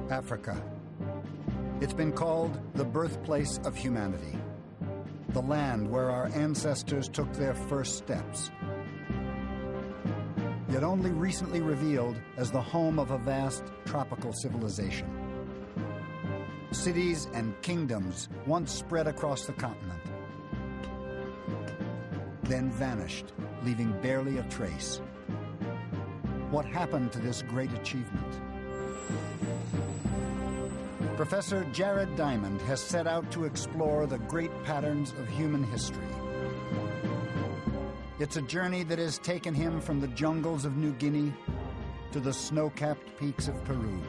Africa. It's been called the birthplace of humanity, the land where our ancestors took their first steps, yet only recently revealed as the home of a vast tropical civilization. Cities and kingdoms once spread across the continent, then vanished, leaving barely a trace. What happened to this great achievement? Professor Jared Diamond has set out to explore the great patterns of human history. It's a journey that has taken him from the jungles of New Guinea to the snow-capped peaks of Peru.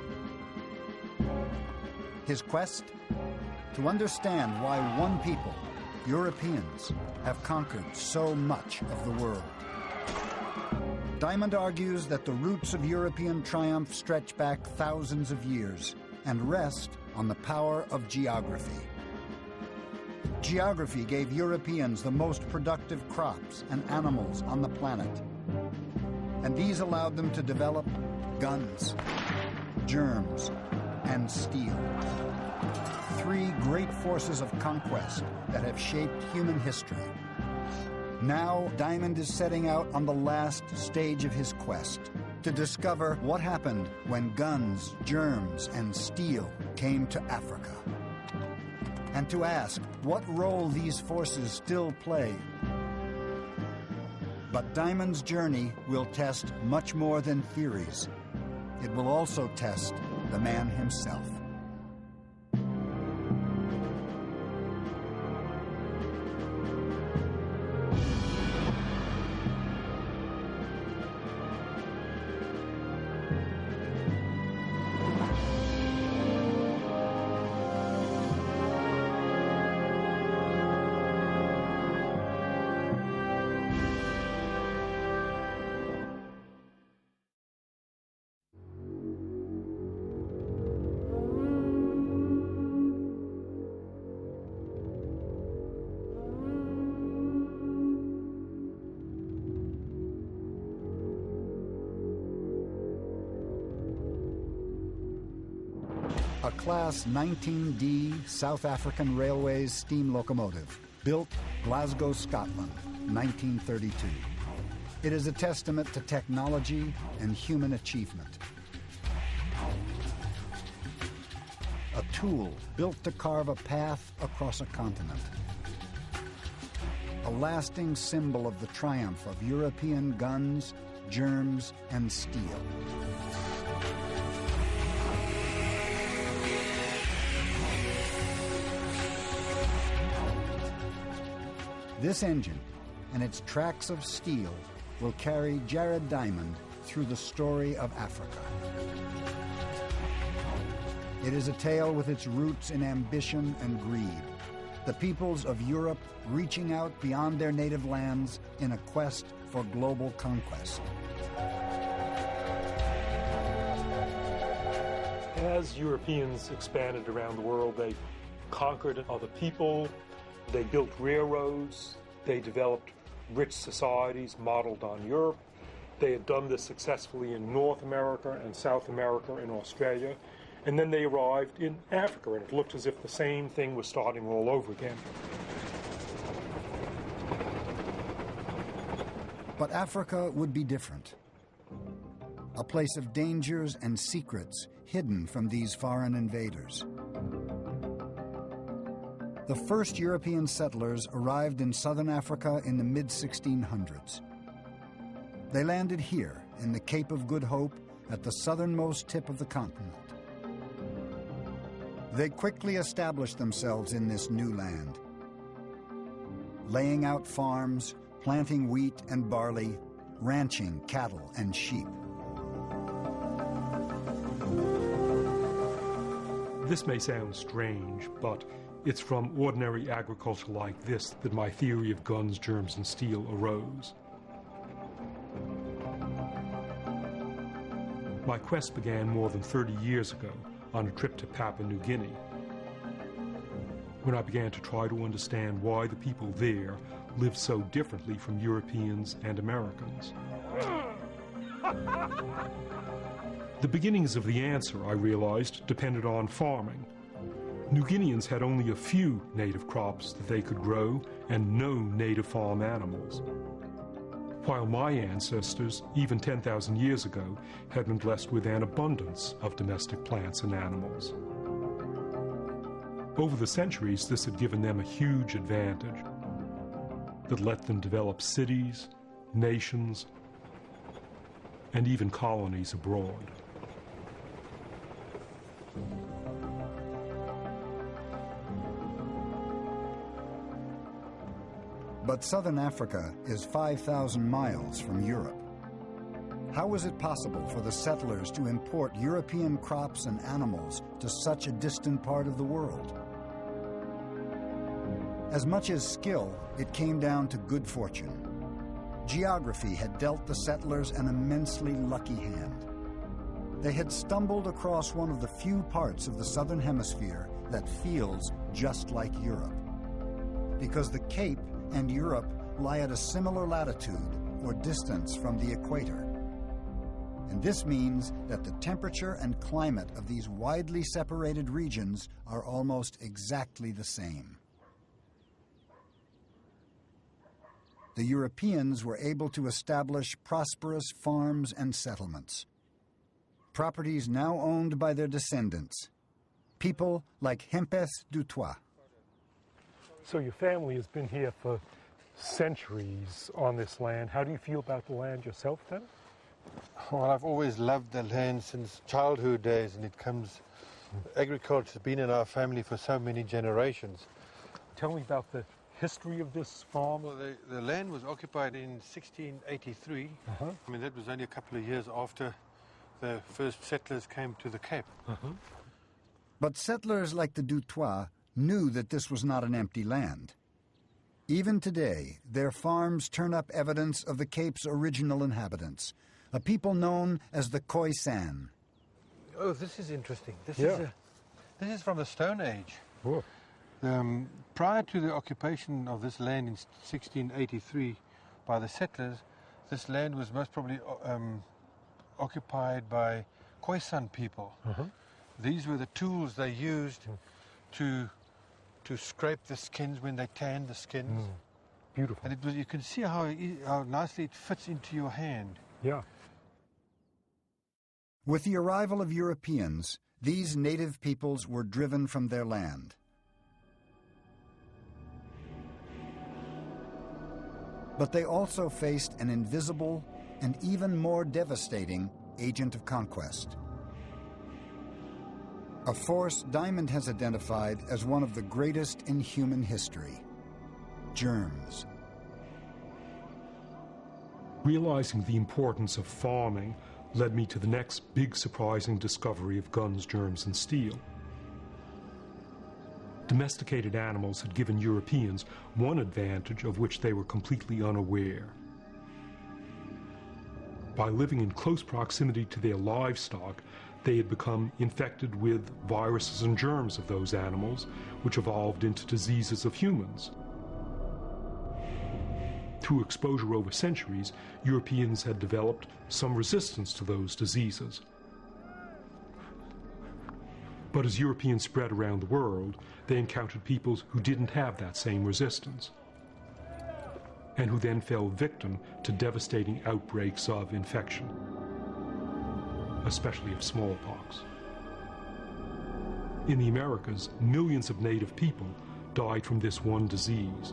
His quest? To understand why one people, Europeans, have conquered so much of the world. Diamond argues that the roots of European triumph stretch back thousands of years and rest on the power of geography. Geography gave Europeans the most productive crops and animals on the planet, and these allowed them to develop guns, germs, and steel. Three great forces of conquest that have shaped human history. Now, Diamond is setting out on the last stage of his quest to discover what happened when guns, germs, and steel came to Africa, and to ask what role these forces still play. But Diamond's journey will test much more than theories. It will also test the man himself. A Class 19D South African Railways steam locomotive, built Glasgow, Scotland, 1932. It is a testament to technology and human achievement. A tool built to carve a path across a continent. A lasting symbol of the triumph of European guns, germs, and steel. This engine and its tracks of steel will carry Jared Diamond through the story of Africa. It is a tale with its roots in ambition and greed, the peoples of Europe reaching out beyond their native lands in a quest for global conquest. As Europeans expanded around the world, they conquered other people. They built railroads, they developed rich societies modeled on Europe. They had done this successfully in North America and South America and Australia. And then they arrived in Africa, and it looked as if the same thing was starting all over again. But Africa would be different. A place of dangers and secrets hidden from these foreign invaders. The first European settlers arrived in southern Africa in the mid-1600s. They landed here in the Cape of Good Hope at the southernmost tip of the continent. They quickly established themselves in this new land, laying out farms, planting wheat and barley, ranching cattle and sheep. This may sound strange, but it's from ordinary agriculture like this that my theory of guns, germs, and steel arose. My quest began more than 30 years ago on a trip to Papua New Guinea, when I began to try to understand why the people there lived so differently from Europeans and Americans. The beginnings of the answer, I realized, depended on farming. New Guineans had only a few native crops that they could grow and no native farm animals, while my ancestors, even 10,000 years ago, had been blessed with an abundance of domestic plants and animals. Over the centuries, this had given them a huge advantage that let them develop cities, nations, and even colonies abroad. But southern Africa is 5,000 miles from Europe. How was it possible for the settlers to import European crops and animals to such a distant part of the world? As much as skill, it came down to good fortune. Geography had dealt the settlers an immensely lucky hand. They had stumbled across one of the few parts of the southern hemisphere that feels just like Europe. Because the Cape and Europe lie at a similar latitude or distance from the equator. And this means that the temperature and climate of these widely separated regions are almost exactly the same. The Europeans were able to establish prosperous farms and settlements. Properties now owned by their descendants, people like Hempeth Dutoit. So your family has been here for centuries on this land. How do you feel about the land yourself then? Well, I've always loved the land since childhood days, and agriculture has been in our family for so many generations. Tell me about the history of this farm. Well, the land was occupied in 1683. I mean, that was only a couple of years after the first settlers came to the Cape. But settlers like the Dutoit knew that this was not an empty land. Even today, their farms turn up evidence of the Cape's original inhabitants, a people known as the Khoisan. Oh, this is interesting. This is from the Stone Age. Oh. Prior to the occupation of this land in 1683 by the settlers, this land was most probably occupied by Khoisan people. These were the tools they used to scrape the skins when they tanned the skins. Beautiful. And you can see how nicely it fits into your hand. Yeah. With the arrival of Europeans, these native peoples were driven from their land. But they also faced an invisible and even more devastating agent of conquest. A force Diamond has identified as one of the greatest in human history: germs. Realizing the importance of farming led me to the next big surprising discovery of guns, germs, and steel. Domesticated animals had given Europeans one advantage of which they were completely unaware. By living in close proximity to their livestock, they had become infected with viruses and germs of those animals, which evolved into diseases of humans. Through exposure over centuries, Europeans had developed some resistance to those diseases. But as Europeans spread around the world, they encountered peoples who didn't have that same resistance, and who then fell victim to devastating outbreaks of infection, especially of smallpox. In the Americas, millions of native people died from this one disease.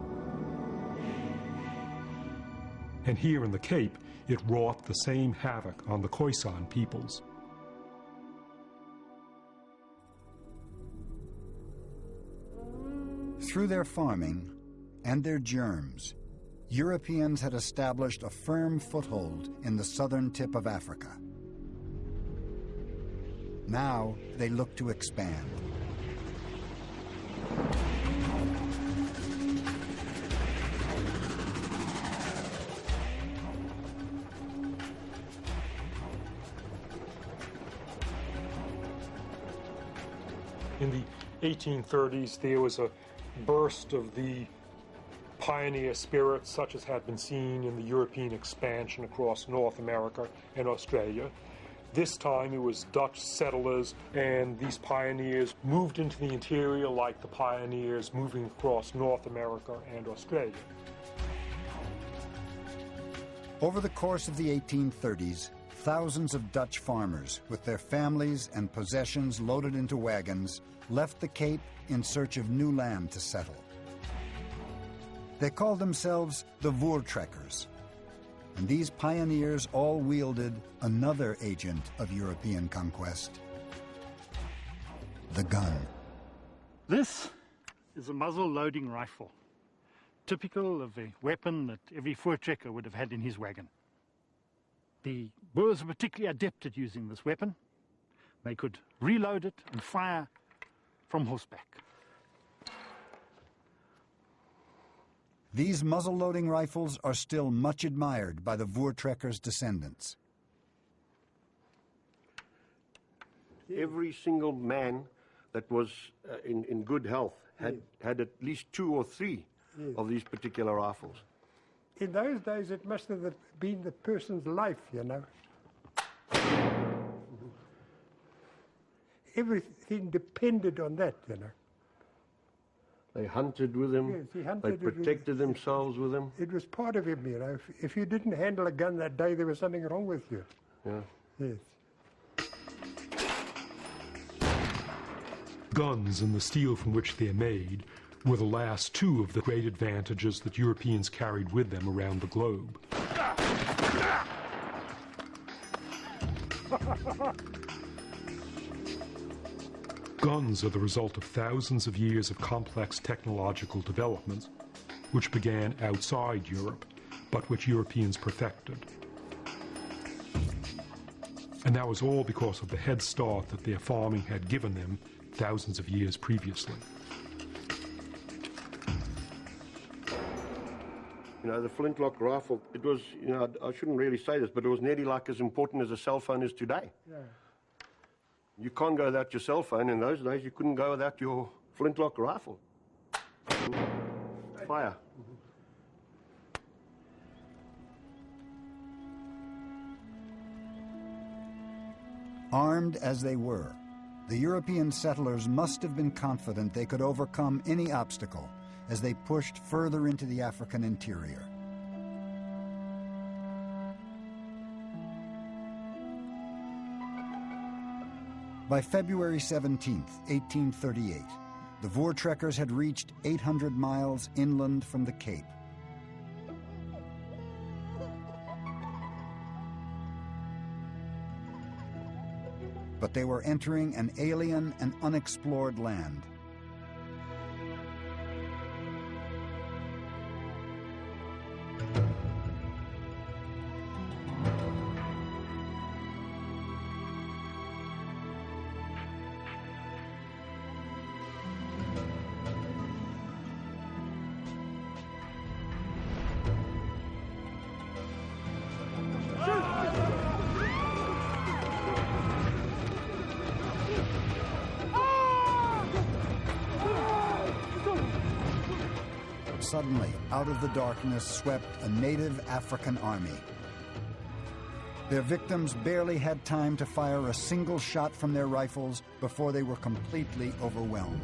And here in the Cape, it wrought the same havoc on the Khoisan peoples. Through their farming and their germs, Europeans had established a firm foothold in the southern tip of Africa. Now they look to expand. In the 1830s, there was a burst of the pioneer spirit such as had been seen in the European expansion across North America and Australia. This time it was Dutch settlers, and these pioneers moved into the interior like the pioneers moving across North America and Australia. Over the course of the 1830s, thousands of Dutch farmers, with their families and possessions loaded into wagons, left the Cape in search of new land to settle. They called themselves the Voortrekkers, and these pioneers all wielded another agent of European conquest: the gun. This is a muzzle-loading rifle, typical of the weapon that every Voortrekker would have had in his wagon. The Boers were particularly adept at using this weapon. They could reload it and fire from horseback. These muzzle-loading rifles are still much admired by the Voortrekkers' descendants. Every single man that was in good health had at least 2 or 3 of these particular rifles. In those days, it must have been the person's life, you know. Everything depended on that, you know. They hunted with him. Yes, he hunted. They protected themselves with him. It was part of him, you know. If you didn't handle a gun that day, there was something wrong with you. Yeah. Yes. Guns and the steel from which they're made were the last 2 of the great advantages that Europeans carried with them around the globe. Guns are the result of thousands of years of complex technological developments, which began outside Europe, but which Europeans perfected. And that was all because of the head start that their farming had given them thousands of years previously. You know, the flintlock rifle, it was, you know, I shouldn't really say this, but it was nearly like as important as a cell phone is today. Yeah. You can't go without your cell phone. In those days, you couldn't go without your flintlock rifle. Fire. Armed as they were, the European settlers must have been confident they could overcome any obstacle as they pushed further into the African interior. By February 17, 1838, the Voortrekkers had reached 800 miles inland from the Cape. But they were entering an alien and unexplored land. Suddenly, out of the darkness swept a native African army. Their victims barely had time to fire a single shot from their rifles before they were completely overwhelmed.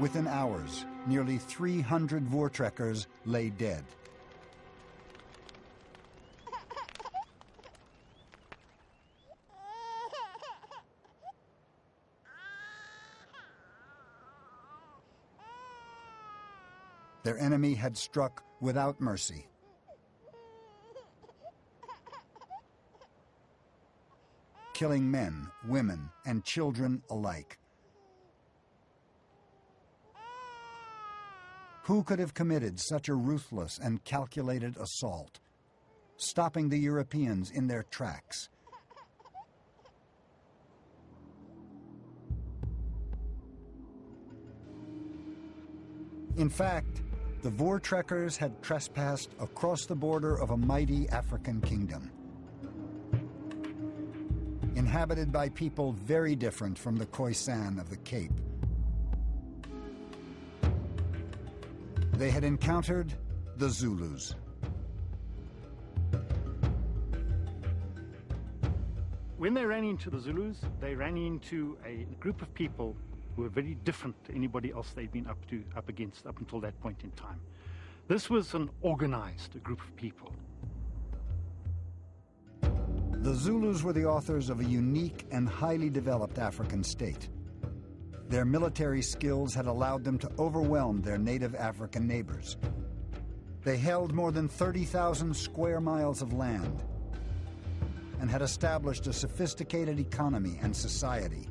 Within hours, nearly 300 Voortrekkers lay dead. Their enemy had struck without mercy. Killing men, women, and children alike. Who could have committed such a ruthless and calculated assault, stopping the Europeans in their tracks? In fact, the Voortrekkers had trespassed across the border of a mighty African kingdom, inhabited by people very different from the Khoisan of the Cape. They had encountered the Zulus. When they ran into the Zulus, they ran into a group of people who were very different to anybody else they'd been up against up until that point in time. This was an organized group of people. The Zulus were the authors of a unique and highly developed African state. Their military skills had allowed them to overwhelm their native African neighbors. They held more than 30,000 square miles of land and had established a sophisticated economy and society.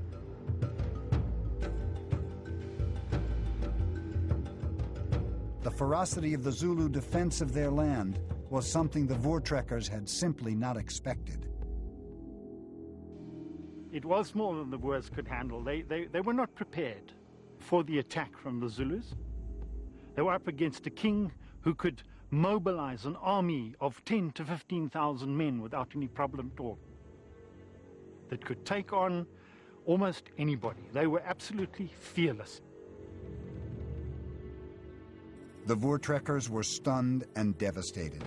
The ferocity of the Zulu defense of their land was something the Voortrekkers had simply not expected. It was more than the Boers could handle. They were not prepared for the attack from the Zulus. They were up against a king who could mobilize an army of 10 to 15,000 men without any problem at all, that could take on almost anybody. They were absolutely fearless. The Voortrekkers were stunned and devastated.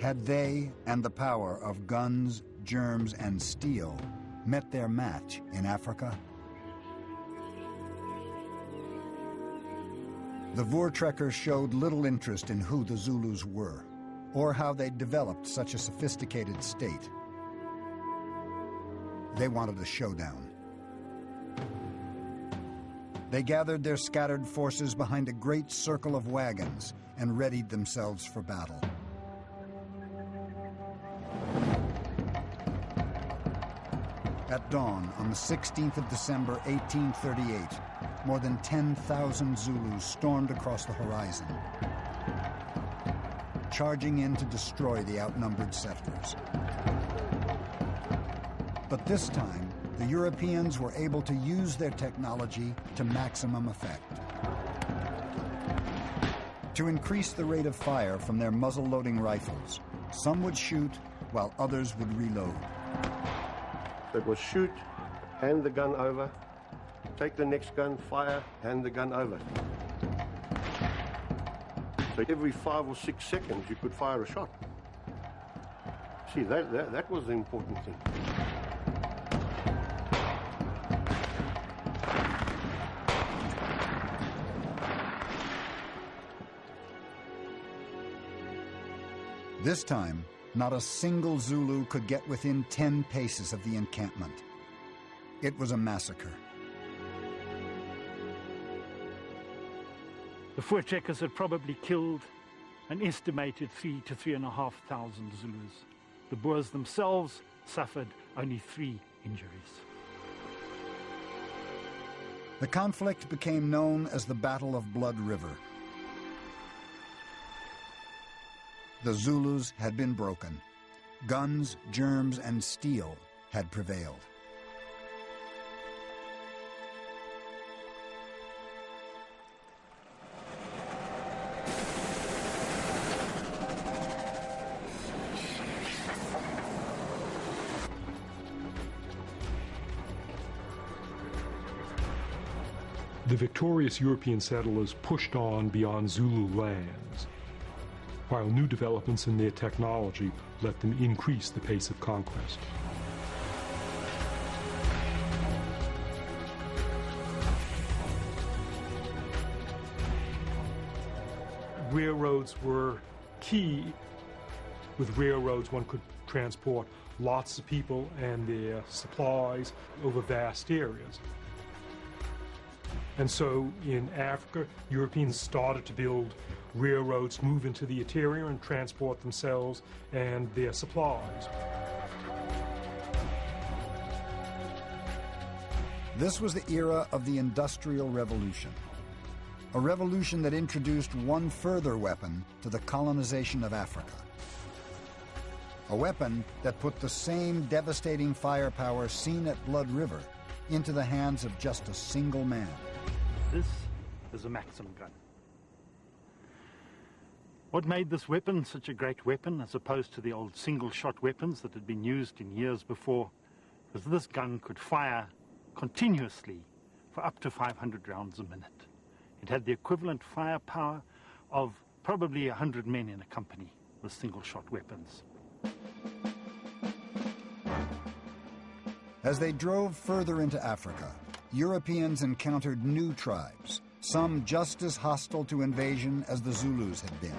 Had they and the power of guns, germs, and steel met their match in Africa? The Voortrekkers showed little interest in who the Zulus were, or how they'd developed such a sophisticated state. They wanted a showdown. They gathered their scattered forces behind a great circle of wagons and readied themselves for battle. At dawn on the 16th of December, 1838, more than 10,000 Zulus stormed across the horizon, charging in to destroy the outnumbered settlers. But this time, the Europeans were able to use their technology to maximum effect. To increase the rate of fire from their muzzle-loading rifles, some would shoot while others would reload. It was shoot, hand the gun over, take the next gun, fire, hand the gun over. So every 5 or 6 seconds you could fire a shot. See, that was the important thing. This time, not a single Zulu could get within 10 paces of the encampment. It was a massacre. The Voortrekkers had probably killed an estimated 3,000 to 3,500 Zulus. The Boers themselves suffered only 3 injuries. The conflict became known as the Battle of Blood River. The Zulus had been broken. Guns, germs, and steel had prevailed. The victorious European settlers pushed on beyond Zulu lands, while new developments in their technology let them increase the pace of conquest. Railroads were key. With railroads, one could transport lots of people and their supplies over vast areas. And so in Africa, Europeans started to build railroads, move into the interior and transport themselves and their supplies. This was the era of the Industrial Revolution, a revolution that introduced one further weapon to the colonization of Africa. A weapon that put the same devastating firepower seen at Blood River into the hands of just a single man. This is a Maxim gun. What made this weapon such a great weapon as opposed to the old single-shot weapons that had been used in years before was this gun could fire continuously for up to 500 rounds a minute. It had the equivalent firepower of probably 100 men in a company with single-shot weapons. As they drove further into Africa, Europeans encountered new tribes, some just as hostile to invasion as the Zulus had been.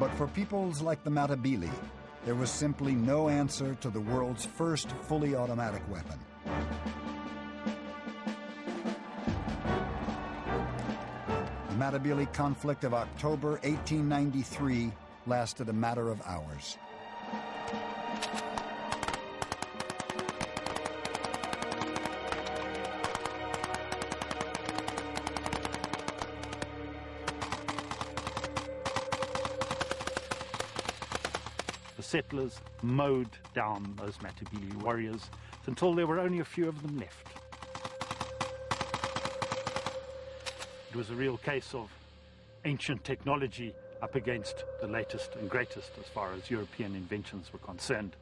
But for peoples like the Matabele, there was simply no answer to the world's first fully automatic weapon. The Matabele conflict of October 1893 lasted a matter of hours. The settlers mowed down those Matabele warriors until there were only a few of them left. It was a real case of ancient technology up against the latest and greatest as far as European inventions were concerned.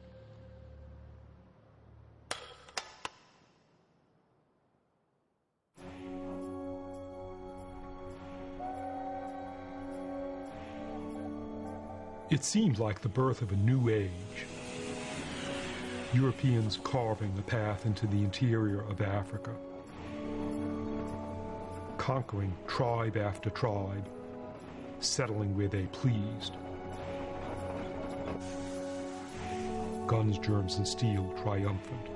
It seemed like the birth of a new age. Europeans carving a path into the interior of Africa, conquering tribe after tribe, settling where they pleased. Guns, germs, and steel triumphant.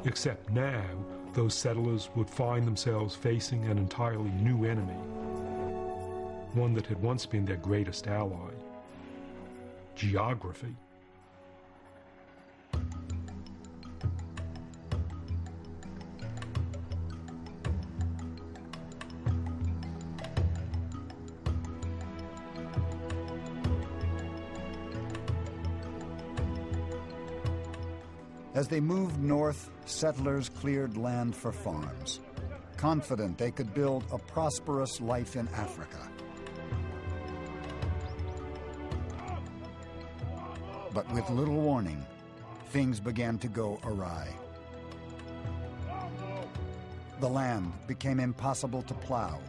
Except now, those settlers would find themselves facing an entirely new enemy, one that had once been their greatest ally: geography. As they moved north, settlers cleared land for farms, confident they could build a prosperous life in Africa. But with little warning, things began to go awry. The land became impossible to plow.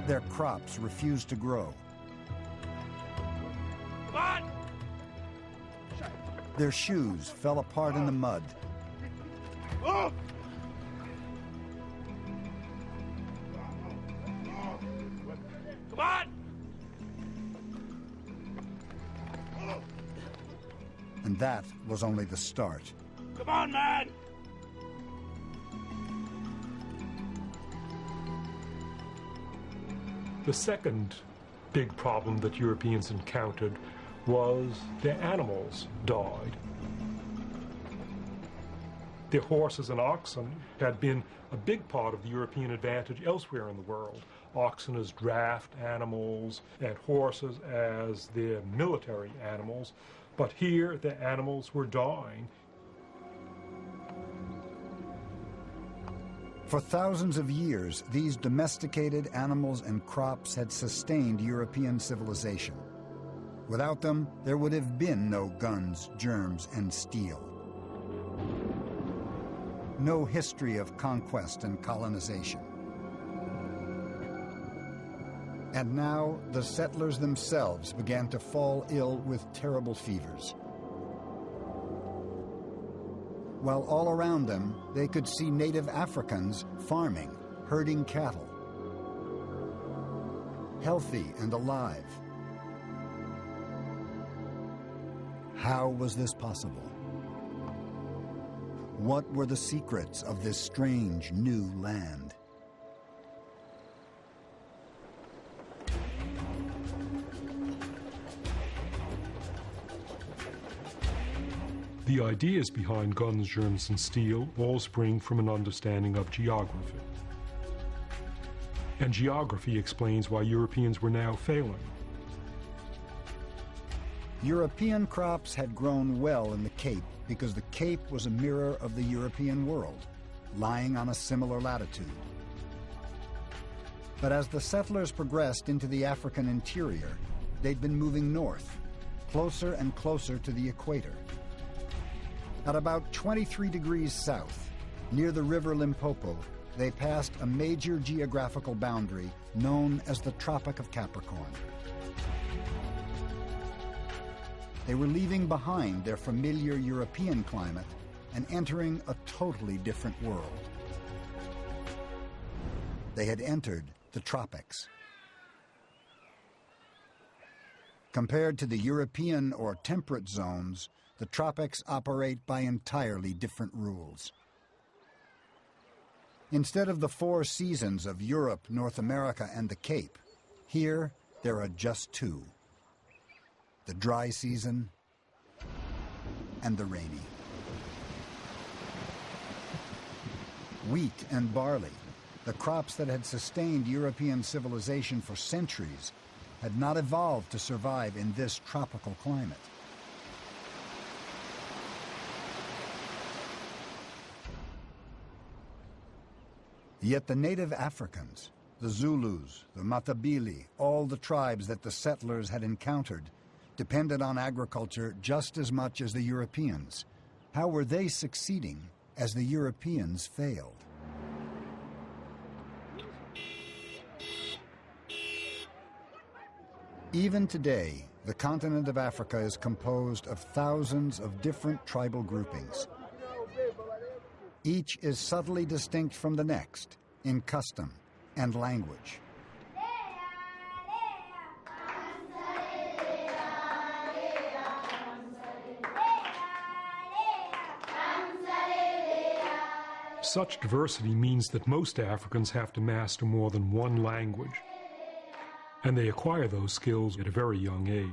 Their crops refused to grow. Their shoes fell apart in the mud. And that was only the start. Come on, man! The second big problem that Europeans encountered was their animals died. Their horses and oxen had been a big part of the European advantage elsewhere in the world. Oxen as draft animals and horses as their military animals. But here, the animals were dying. For thousands of years, these domesticated animals and crops had sustained European civilization. Without them, there would have been no guns, germs, and steel. No history of conquest and colonization. And now, the settlers themselves began to fall ill with terrible fevers. While all around them, they could see native Africans farming, herding cattle, healthy and alive. How was this possible? What were the secrets of this strange new land? The ideas behind guns, germs, and steel all spring from an understanding of geography. And geography explains why Europeans were now failing. European crops had grown well in the Cape because the Cape was a mirror of the European world, lying on a similar latitude. But as the settlers progressed into the African interior, they'd been moving north, closer and closer to the equator. At about 23 degrees south, near the river Limpopo, they passed a major geographical boundary known as the Tropic of Capricorn. They were leaving behind their familiar European climate and entering a totally different world. They had entered the tropics. Compared to the European or temperate zones, the tropics operate by entirely different rules. Instead of the 4 seasons of Europe, North America, and the Cape, here there are just 2. The dry season and the rainy. Wheat and barley, the crops that had sustained European civilization for centuries, had not evolved to survive in this tropical climate. Yet the native Africans, the Zulus, the Matabele, all the tribes that the settlers had encountered, depended on agriculture just as much as the Europeans. How were they succeeding as the Europeans failed? Even today, the continent of Africa is composed of thousands of different tribal groupings. Each is subtly distinct from the next in custom and language. Such diversity means that most Africans have to master more than one language, and they acquire those skills at a very young age.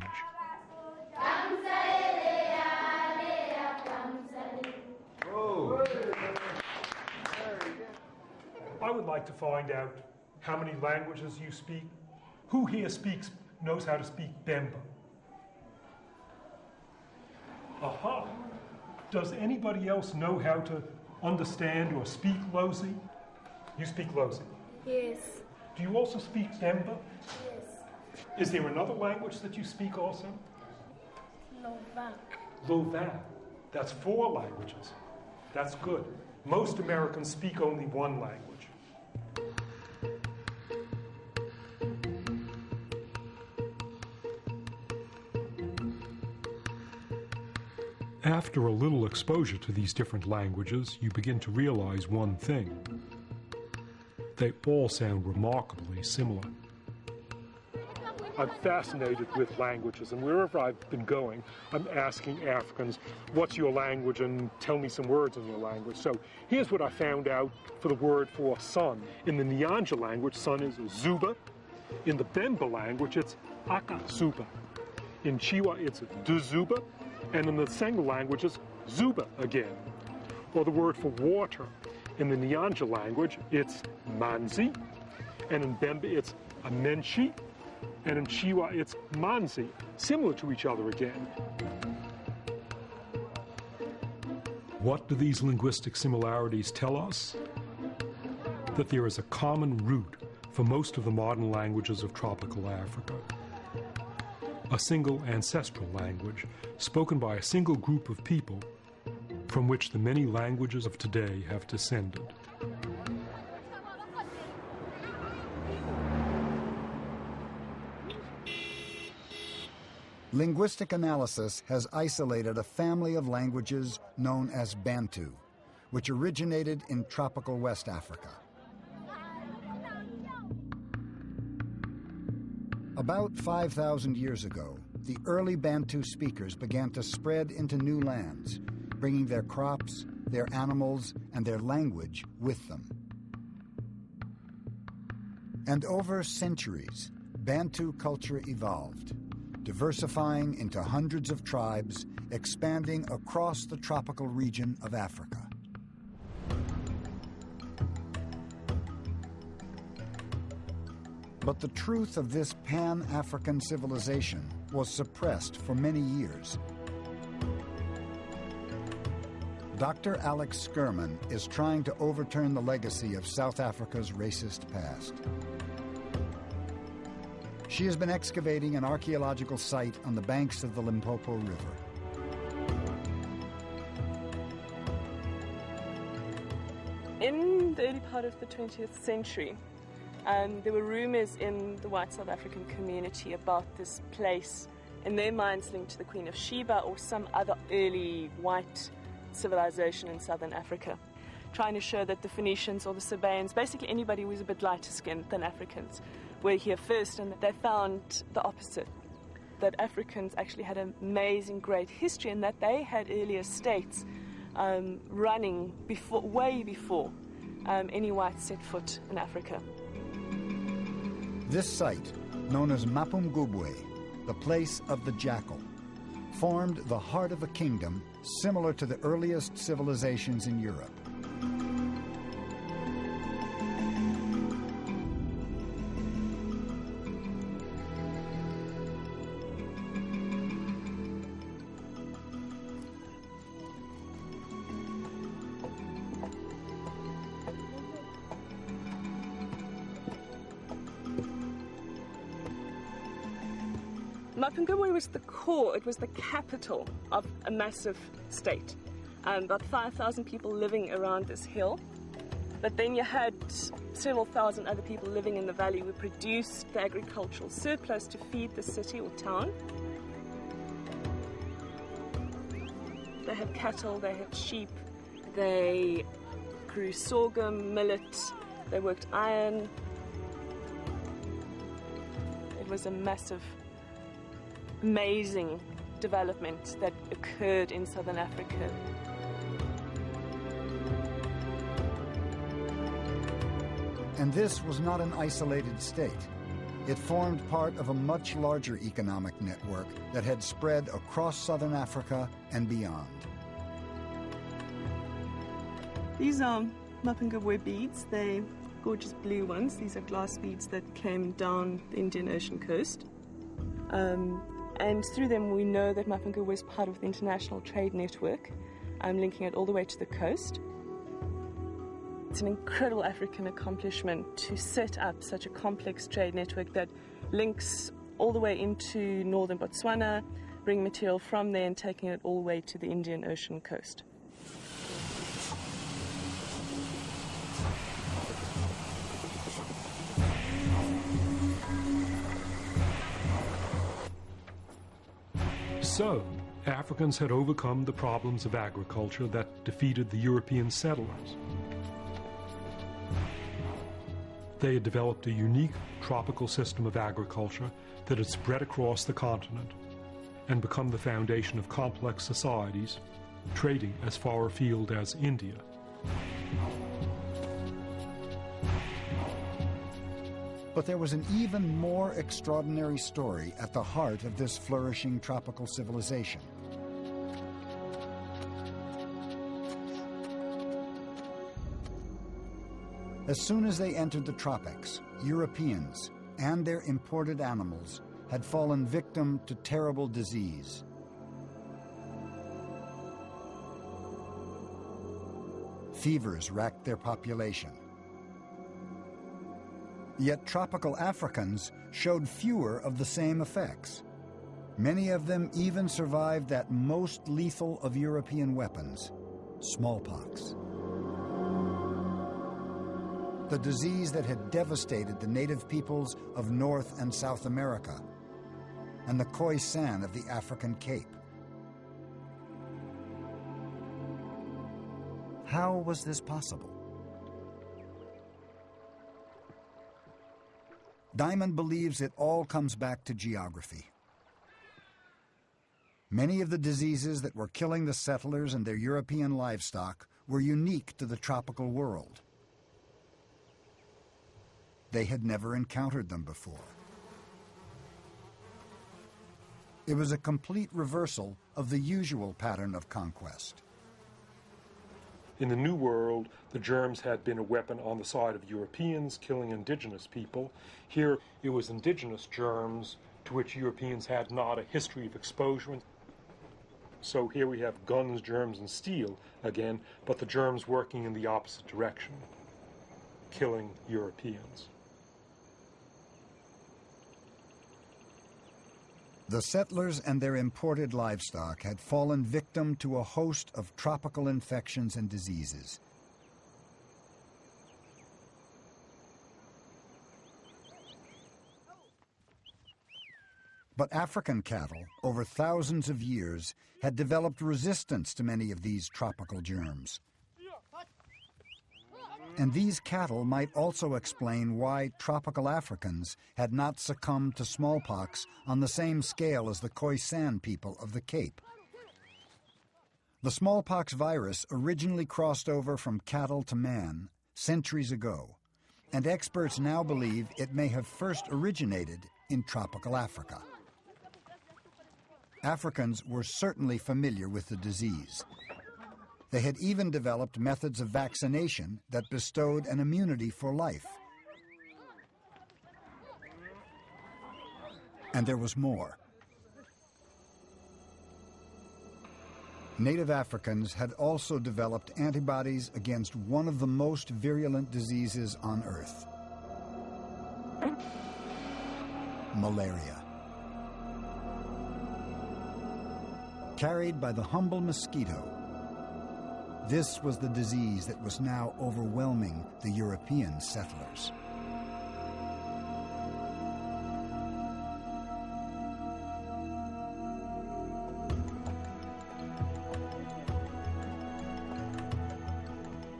I would like to find out how many languages you speak. Who here knows how to speak Bemba? Aha! Does anybody else know how to understand or speak Lozi? You speak Lozi? Yes. Do you also speak Bemba? Yes. Is there another language that you speak also? Lovak. Lovak. That's 4 languages. That's good. Most Americans speak only one language. After a little exposure to these different languages, you begin to realize one thing. They all sound remarkably similar. I'm fascinated with languages, and wherever I've been going, I'm asking Africans, what's your language, and tell me some words in your language. So here's what I found out for the word for sun. In the Nyanja language, sun is Zuba. In the Bemba language, it's Akasuba. In Chiwa, it's Duzuba. And in the Senga language, it's Zuba again. Or the word for water. In the Nyanja language, it's Manzi. And in Bemba, it's Amenshi. And in Chiwa, it's Manzi, similar to each other again. What do these linguistic similarities tell us? That there is a common root for most of the modern languages of tropical Africa. A single ancestral language spoken by a single group of people from which the many languages of today have descended. Linguistic analysis has isolated a family of languages known as Bantu, which originated in tropical West Africa. About 5,000 years ago, the early Bantu speakers began to spread into new lands, bringing their crops, their animals, and their language with them. And over centuries, Bantu culture evolved, diversifying into hundreds of tribes, expanding across the tropical region of Africa. But the truth of this Pan-African civilization was suppressed for many years. Dr. Alex Skirman is trying to overturn the legacy of South Africa's racist past. She has been excavating an archaeological site on the banks of the Limpopo River. In the early part of the 20th century, there were rumors in the white South African community about this place, in their minds linked to the Queen of Sheba or some other early white civilization in southern Africa, trying to show that the Phoenicians or the Sabaeans, basically anybody who was a bit lighter skinned than Africans, were here first, and they found the opposite, that Africans actually had an amazing, great history, and that they had earlier states running way before any whites set foot in Africa. This site, known as Mapungubwe, the place of the jackal, formed the heart of a kingdom similar to the earliest civilizations in Europe. Mapungubwe was the core, it was the capital of a massive state. About 5,000 people living around this hill. But then you had several thousand other people living in the valley who produced the agricultural surplus to feed the city or town. They had cattle, they had sheep, they grew sorghum, millet, they worked iron. It was a massive, amazing development that occurred in southern Africa. And this was not an isolated state. It formed part of a much larger economic network that had spread across southern Africa and beyond. These are Mapungubwe beads. They're gorgeous blue ones. These are glass beads that came down the Indian Ocean coast. And through them we know that Mapungubwe was part of the international trade network, linking it all the way to the coast. It's an incredible African accomplishment to set up such a complex trade network that links all the way into northern Botswana, bring material from there and taking it all the way to the Indian Ocean coast. So, Africans had overcome the problems of agriculture that defeated the European settlers. They had developed a unique tropical system of agriculture that had spread across the continent and become the foundation of complex societies, trading as far afield as India. But there was an even more extraordinary story at the heart of this flourishing tropical civilization. As soon as they entered the tropics, Europeans and their imported animals had fallen victim to terrible disease. Fevers racked their population. Yet tropical Africans showed fewer of the same effects. Many of them even survived that most lethal of European weapons, smallpox. The disease that had devastated the native peoples of North and South America and the Khoisan of the African Cape. How was this possible? Diamond believes it all comes back to geography. Many of the diseases that were killing the settlers and their European livestock were unique to the tropical world. They had never encountered them before. It was a complete reversal of the usual pattern of conquest. In the New World, the germs had been a weapon on the side of Europeans, killing indigenous people. Here, it was indigenous germs to which Europeans had not a history of exposure. So here we have guns, germs, and steel again, but the germs working in the opposite direction, killing Europeans. The settlers and their imported livestock had fallen victim to a host of tropical infections and diseases. But African cattle, over thousands of years, had developed resistance to many of these tropical germs. And these cattle might also explain why tropical Africans had not succumbed to smallpox on the same scale as the Khoisan people of the Cape. The smallpox virus originally crossed over from cattle to man centuries ago, and experts now believe it may have first originated in tropical Africa. Africans were certainly familiar with the disease. They had even developed methods of vaccination that bestowed an immunity for life. And there was more. Native Africans had also developed antibodies against one of the most virulent diseases on Earth: malaria. Carried by the humble mosquito, this was the disease that was now overwhelming the European settlers.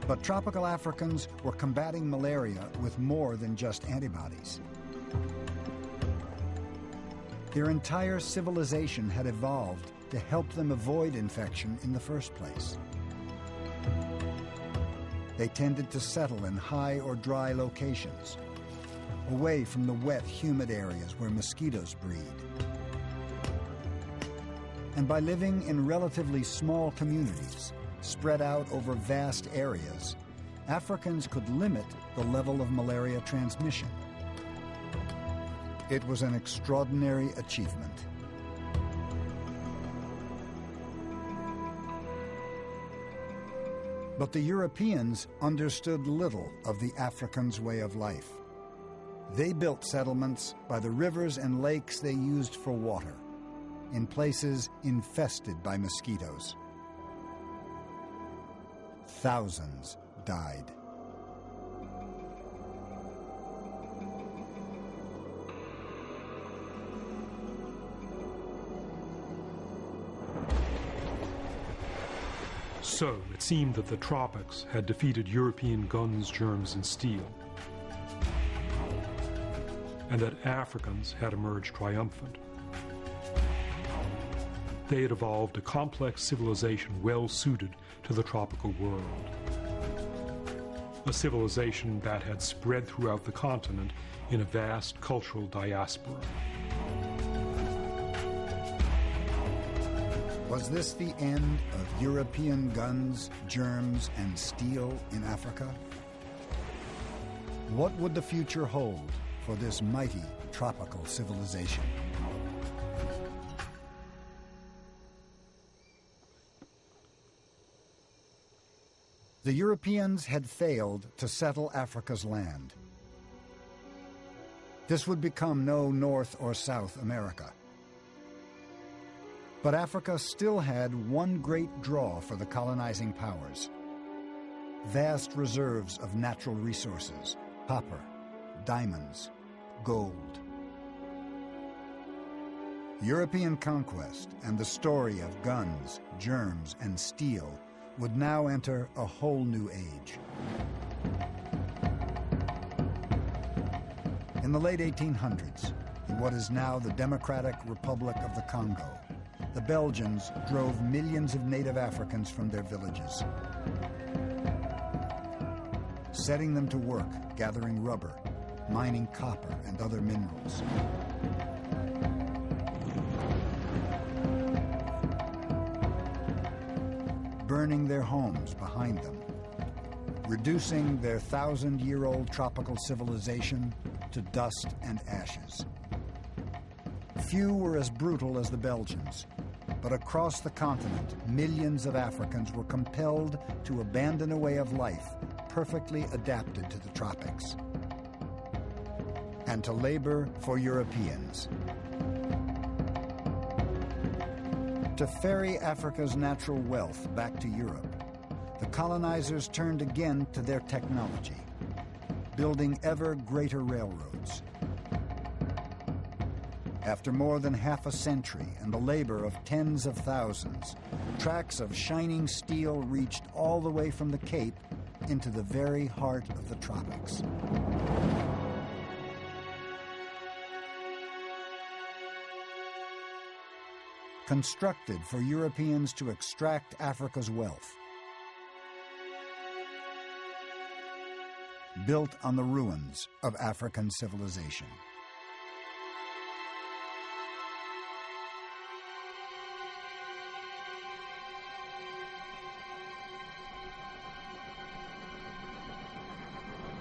But tropical Africans were combating malaria with more than just antibodies. Their entire civilization had evolved to help them avoid infection in the first place. They tended to settle in high or dry locations, away from the wet, humid areas where mosquitoes breed. And by living in relatively small communities, spread out over vast areas, Africans could limit the level of malaria transmission. It was an extraordinary achievement. But the Europeans understood little of the Africans' way of life. They built settlements by the rivers and lakes they used for water, in places infested by mosquitoes. Thousands died. So it seemed that the tropics had defeated European guns, germs, and steel, and that Africans had emerged triumphant. They had evolved a complex civilization well suited to the tropical world. A civilization that had spread throughout the continent in a vast cultural diaspora. Was this the end of European guns, germs, and steel in Africa? What would the future hold for this mighty tropical civilization? The Europeans had failed to settle Africa's land. This would become no North or South America. But Africa still had one great draw for the colonizing powers: vast reserves of natural resources, copper, diamonds, gold. European conquest and the story of guns, germs, and steel would now enter a whole new age. In the late 1800s, in what is now the Democratic Republic of the Congo, the Belgians drove millions of native Africans from their villages, setting them to work gathering rubber, mining copper and other minerals. Burning their homes behind them, reducing their 1,000-year-old tropical civilization to dust and ashes. Few were as brutal as the Belgians, but across the continent, millions of Africans were compelled to abandon a way of life perfectly adapted to the tropics, and to labor for Europeans. To ferry Africa's natural wealth back to Europe, the colonizers turned again to their technology, building ever greater railroads. After more than half a century and the labor of tens of thousands, tracks of shining steel reached all the way from the Cape into the very heart of the tropics. Constructed for Europeans to extract Africa's wealth. Built on the ruins of African civilization.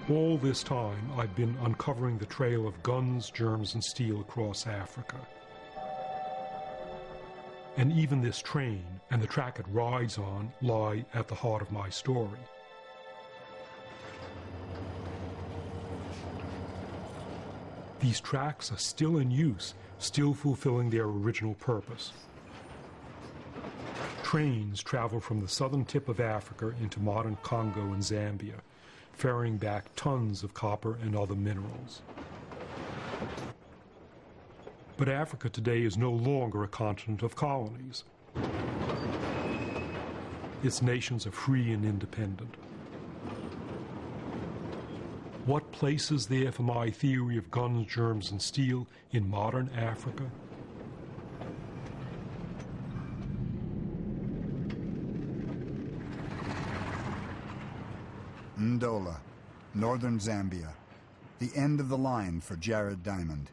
All this time, I've been uncovering the trail of guns, germs, and steel across Africa. And even this train and the track it rides on lie at the heart of my story. These tracks are still in use, still fulfilling their original purpose. Trains travel from the southern tip of Africa into modern Congo and Zambia, ferrying back tons of copper and other minerals. But Africa today is no longer a continent of colonies. Its nations are free and independent. What place is there for my theory of guns, germs, and steel in modern Africa? Ndola, northern Zambia, the end of the line for Jared Diamond.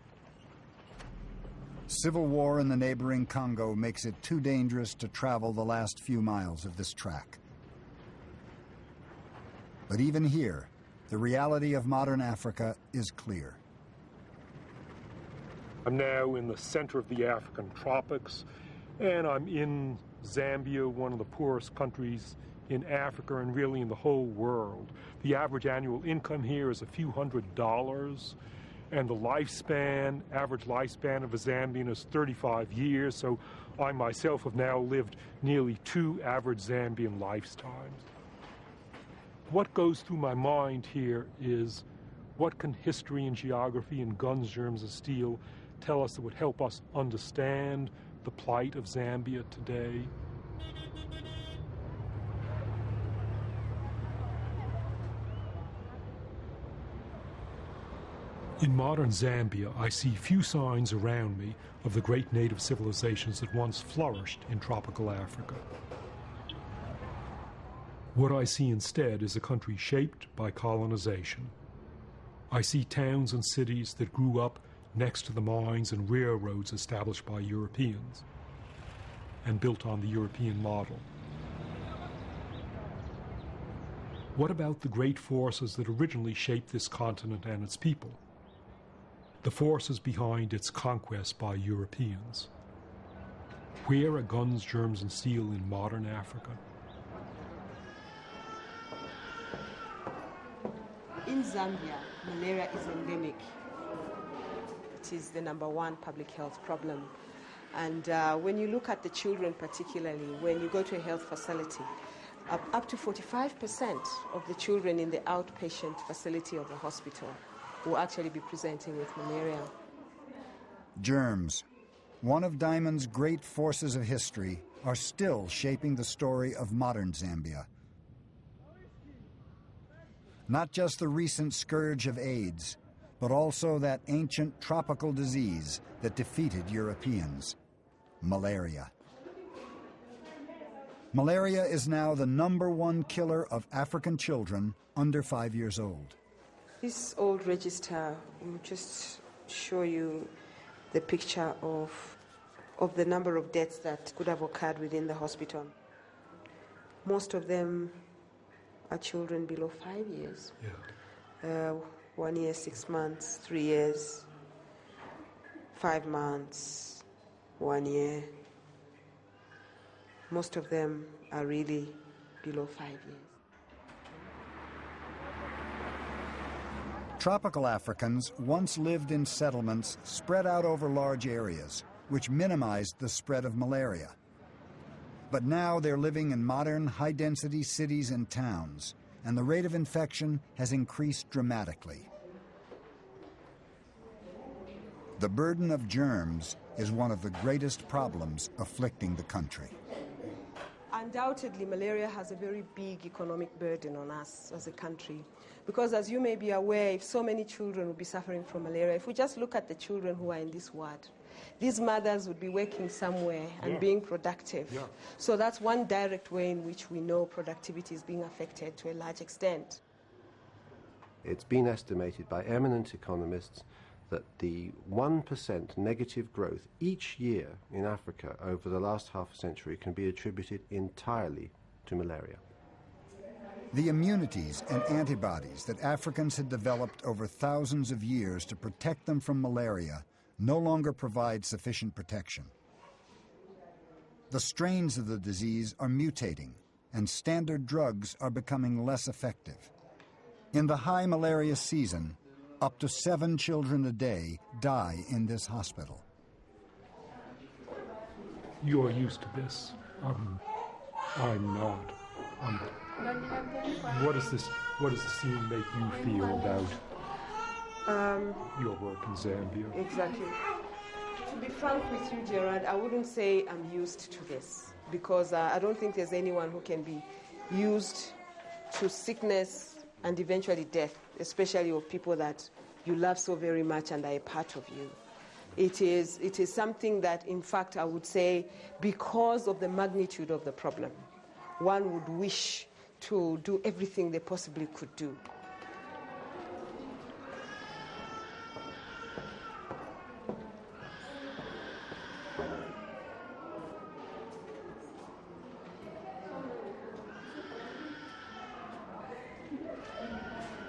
Civil war in the neighboring Congo makes it too dangerous to travel the last few miles of this track. But even here, the reality of modern Africa is clear. I'm now in the center of the African tropics, and I'm in Zambia, one of the poorest countries in Africa and really in the whole world. The average annual income here is a few $100s, and the average lifespan of a Zambian is 35 years, so I myself have now lived nearly 2 average Zambian lifetimes. What goes through my mind here is, what can history and geography and guns, germs, and steel tell us that would help us understand the plight of Zambia today? In modern Zambia, I see few signs around me of the great native civilizations that once flourished in tropical Africa. What I see instead is a country shaped by colonization. I see towns and cities that grew up next to the mines and railroads established by Europeans and built on the European model. What about the great forces that originally shaped this continent and its people? The forces behind its conquest by Europeans. Where are guns, germs, and steel in modern Africa? In Zambia, malaria is endemic. It is the #1 public health problem. And when you look at the children particularly, when you go to a health facility, up to 45% of the children in the outpatient facility of the hospital will actually be presenting with malaria. Germs, one of Diamond's great forces of history, are still shaping the story of modern Zambia. Not just the recent scourge of AIDS, but also that ancient tropical disease that defeated Europeans, malaria. Malaria is now the #1 killer of African children under 5 years old. This old register will just show you the picture of the number of deaths that could have occurred within the hospital. Most of them are children below 5 years. 1 year, 6 months, 3 years, 5 months, 1 year. Most of them are really below 5 years. Tropical Africans once lived in settlements spread out over large areas, which minimized the spread of malaria. But now they're living in modern, high-density cities and towns, and the rate of infection has increased dramatically. The burden of germs is one of the greatest problems afflicting the country. Undoubtedly, malaria has a very big economic burden on us as a country. Because as you may be aware, if so many children would be suffering from malaria, if we just look at the children who are in this ward, these mothers would be working somewhere and being productive. Yeah. So that's one direct way in which we know productivity is being affected to a large extent. It's been estimated by eminent economists that the 1% negative growth each year in Africa over the last half a century can be attributed entirely to malaria. The immunities and antibodies that Africans had developed over thousands of years to protect them from malaria no longer provide sufficient protection. The strains of the disease are mutating, and standard drugs are becoming less effective. In the high malaria season, up to 7 children a day die in this hospital. You're used to this. I'm not. What does the scene make you feel about your work in Zambia? Exactly. To be frank with you, Gerard, I wouldn't say I'm used to this, because I don't think there's anyone who can be used to sickness and eventually death, especially of people that you love so very much and are a part of you. It is something that, in fact, I would say, because of the magnitude of the problem, one would wish to do everything they possibly could do.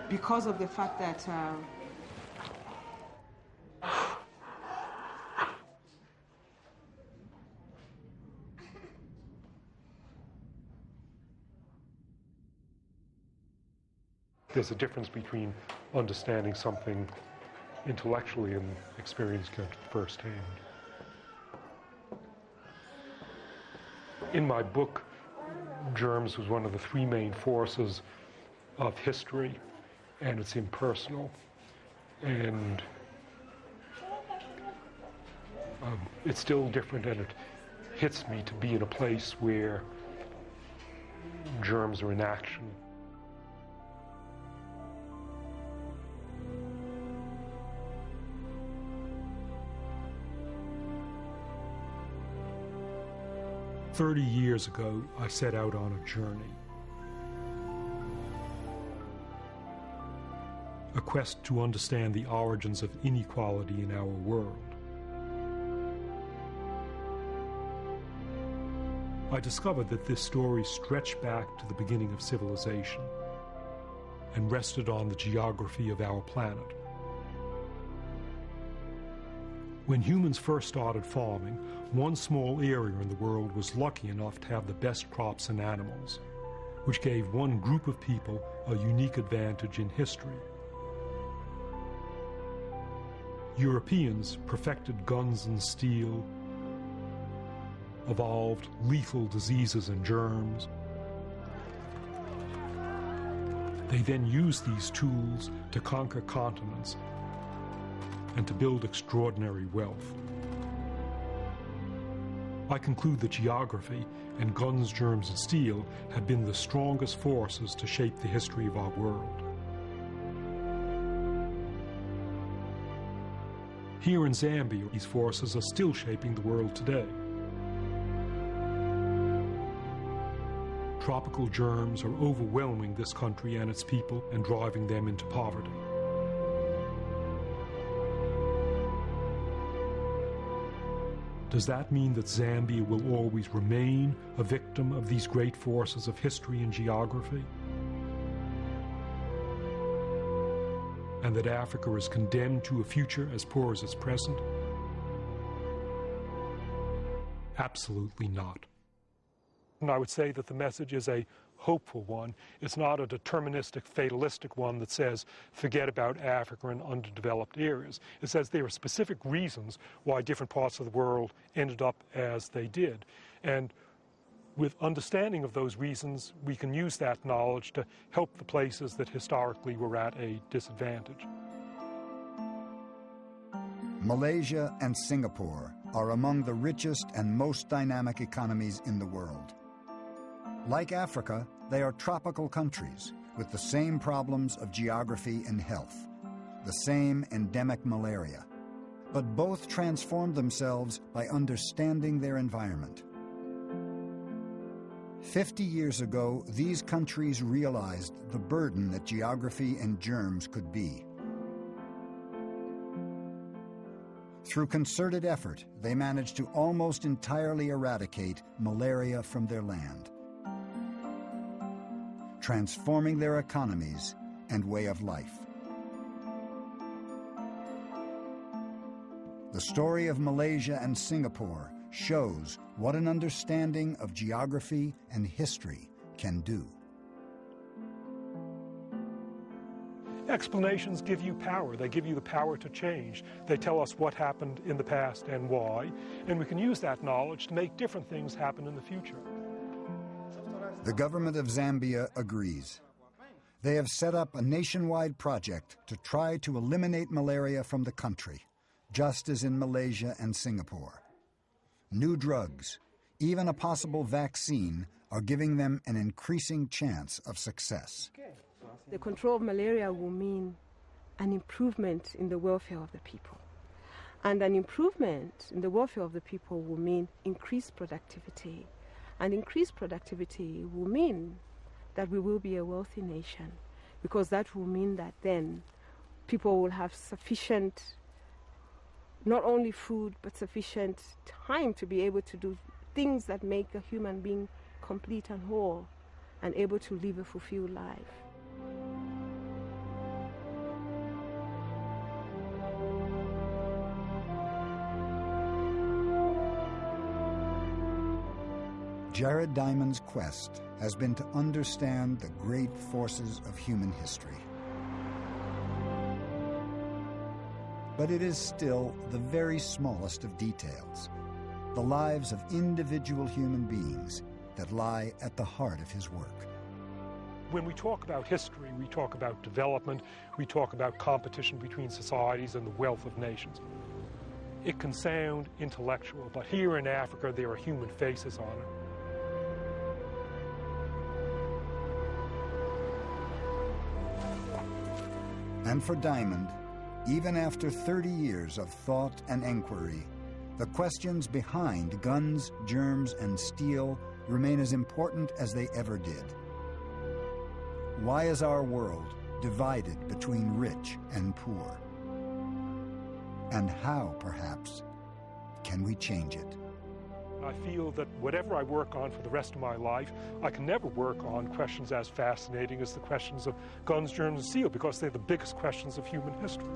Because of the fact that there's a difference between understanding something intellectually and experiencing it firsthand. In my book, germs was one of the 3 main forces of history, and it's impersonal, and it's still different, and it hits me to be in a place where germs are in action. "30 years ago, I set out on a journey. A quest to understand the origins of inequality in our world. I discovered that this story stretched back to the beginning of civilization and rested on the geography of our planet. When humans first started farming, one small area in the world was lucky enough to have the best crops and animals, which gave one group of people a unique advantage in history. Europeans perfected guns and steel, evolved lethal diseases and germs. They then used these tools to conquer continents and to build extraordinary wealth. I conclude that geography and guns, germs, and steel have been the strongest forces to shape the history of our world. Here in Zambia, these forces are still shaping the world today. Tropical germs are overwhelming this country and its people and driving them into poverty. Does that mean that Zambia will always remain a victim of these great forces of history and geography? And that Africa is condemned to a future as poor as its present? Absolutely not. And I would say that the message is a hopeful one. It's not a deterministic, fatalistic one that says, forget about Africa and underdeveloped areas. It says there are specific reasons why different parts of the world ended up as they did. And with understanding of those reasons, we can use that knowledge to help the places that historically were at a disadvantage. Malaysia and Singapore are among the richest and most dynamic economies in the world. Like Africa, they are tropical countries with the same problems of geography and health, the same endemic malaria. But both transformed themselves by understanding their environment. 50 years ago, these countries realized the burden that geography and germs could be. Through concerted effort, they managed to almost entirely eradicate malaria from their land, transforming their economies and way of life. The story of Malaysia and Singapore shows what an understanding of geography and history can do. Explanations give you power. They give you the power to change. They tell us what happened in the past and why, and we can use that knowledge to make different things happen in the future. The government of Zambia agrees. They have set up a nationwide project to try to eliminate malaria from the country, just as in Malaysia and Singapore. New drugs, even a possible vaccine, are giving them an increasing chance of success. The control of malaria will mean an improvement in the welfare of the people. And an improvement in the welfare of the people will mean increased productivity. And increased productivity will mean that we will be a wealthy nation, because that will mean that then people will have sufficient, not only food, but sufficient time to be able to do things that make a human being complete and whole and able to live a fulfilled life. Jared Diamond's quest has been to understand the great forces of human history. But it is still the very smallest of details, the lives of individual human beings, that lie at the heart of his work. When we talk about history, we talk about development, we talk about competition between societies and the wealth of nations. It can sound intellectual, but here in Africa there are human faces on it. And for Diamond, even after 30 years of thought and inquiry, the questions behind guns, germs, and steel remain as important as they ever did. Why is our world divided between rich and poor? And how, perhaps, can we change it? I feel that whatever I work on for the rest of my life, I can never work on questions as fascinating as the questions of guns, germs, and steel, because they're the biggest questions of human history.